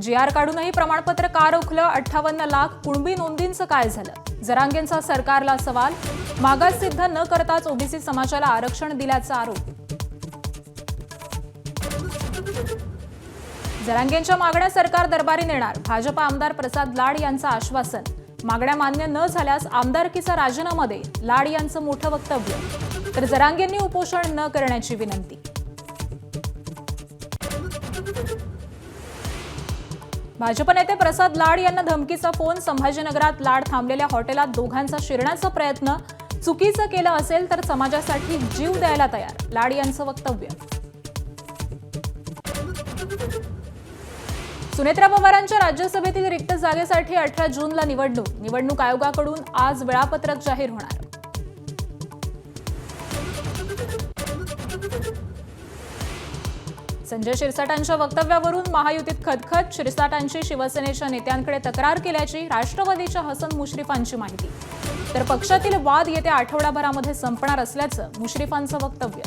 GR काढूनही प्रमाणपत्र का रोखलं? 58 लाख कुणबी नोंदींचं काय झालं? जरांगेंचा सरकारला सवाल. मागास सिद्ध न करताच ओबीसी समाजाला आरक्षण दिल्याचा आरोप. जरांगेंच्या मागण्या सरकार दरबारी नेणार. भाजपा आमदार प्रसाद लाड यांचं आश्वासन. मागण्या मान्य न झाल्यास आमदारकीचा राजीनामा दे, लाड यांचं मोठं वक्तव्य. तर जरांगेंनी उपोषण न करण्याची विनंती. भाजप नेते प्रसाद लाड यांना धमकीचा फोन. संभाजीनगरात लाड थांबलेल्या हॉटेलात दोघांचा शिरण्याचा प्रयत्न. चुकीचं केलं असेल तर समाजासाठी जीव द्यायला तयार, लाड यांचं वक्तव्य. सुनेत्रा पवारांच्या राज्यसभेतील रिक्त जागेसाठी 18 जूनला निवडणूक आयोगाकडून आज वेळापत्रक जाहीर होणार. संजय शिरसाटांच्या वक्तव्यावरून महायुतीत खदखद. शिरसाटांची शिवसेनेच्या नेत्यांकडे तक्रार केल्याची राष्ट्रवादीच्या हसन मुश्रीफांची माहिती. तर पक्षातील वाद येत्या आठवडाभरामध्ये संपणार असल्याचं मुश्रीफांचं वक्तव्य.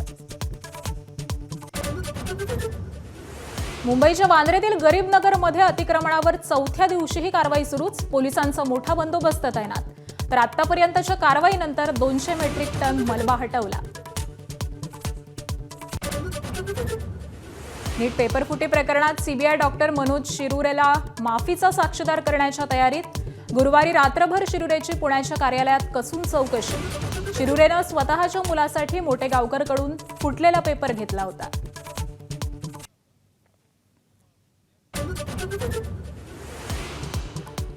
मुंबईच्या वांद्र्यातील गरीब नगरमध्ये अतिक्रमणावर चौथ्या दिवशीही कारवाई सुरूच. पोलिसांचा मोठा बंदोबस्त तैनात. तर आतापर्यंतच्या कारवाईनंतर 200 मेट्रिक टन मलबा हटवला. नीट पेपरफुटी प्रकरणात सीबीआय डॉक्टर मनोज शिरुरेला माफीचा साक्षीदार करण्याच्या तयारीत. गुरुवारी रात्रभर शिरुरेची पुण्याच्या कार्यालयात कसून चौकशी. शिरुरेनं स्वतःच्या मुलासाठी मोटेगावकरकडून फुटलेला पेपर घेतला होता.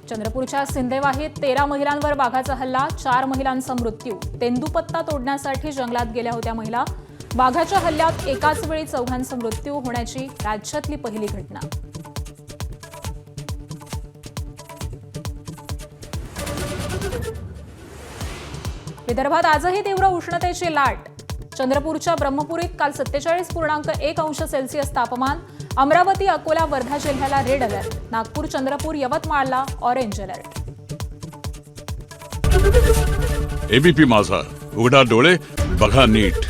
चंद्रपूरच्या सिंदेवाहीत 13 महिलांवर वाघाचा हल्ला. 4 महिलांचा मृत्यू. तेंदूपत्ता तोडण्यासाठी जंगलात गेल्या होत्या महिला. वाघाच्या हल्ल्यात एकाच वेळी 4घांचा मृत्यू होण्याची राज्यातली पहिली घटना. विदर्भात आजही तीव्र उष्णतेची लाट. चंद्रपूरच्या ब्रह्मपुरीत काल 47.1 अंश सेल्सिअस तापमान. अमरावती, अकोला, वर्धा जिल्ह्याला रेड अलर्ट. नागपूर, चंद्रपूर, यवतमाळला ऑरेंज अलर्ट. एबीपी माझा, उघडा डोळे बघा नीट.